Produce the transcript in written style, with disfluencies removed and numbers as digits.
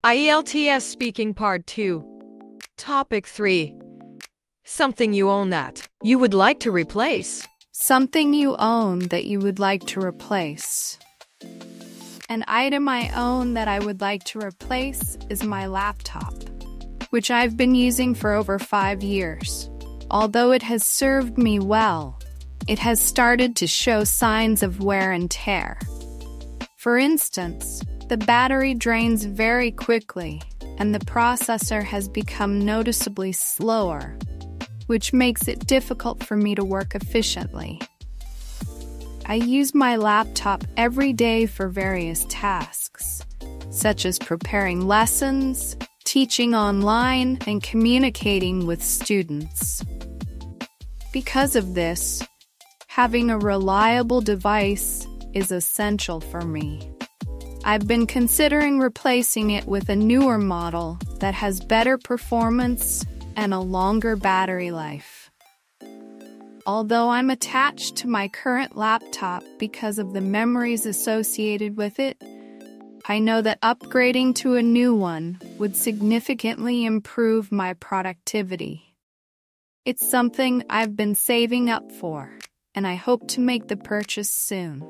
IELTS Speaking Part 2. Topic 3. Something you own that you would like to replace. Something you own that you would like to replace. An item I own that I would like to replace is my laptop, which I've been using for over 5 years. Although it has served me well, it has started to show signs of wear and tear. For instance, the battery drains very quickly, and the processor has become noticeably slower, which makes it difficult for me to work efficiently. I use my laptop every day for various tasks, such as preparing lessons, teaching online, and communicating with students. Because of this, having a reliable device is essential for me. I've been considering replacing it with a newer model that has better performance and a longer battery life. Although I'm attached to my current laptop because of the memories associated with it, I know that upgrading to a new one would significantly improve my productivity. It's something I've been saving up for, and I hope to make the purchase soon.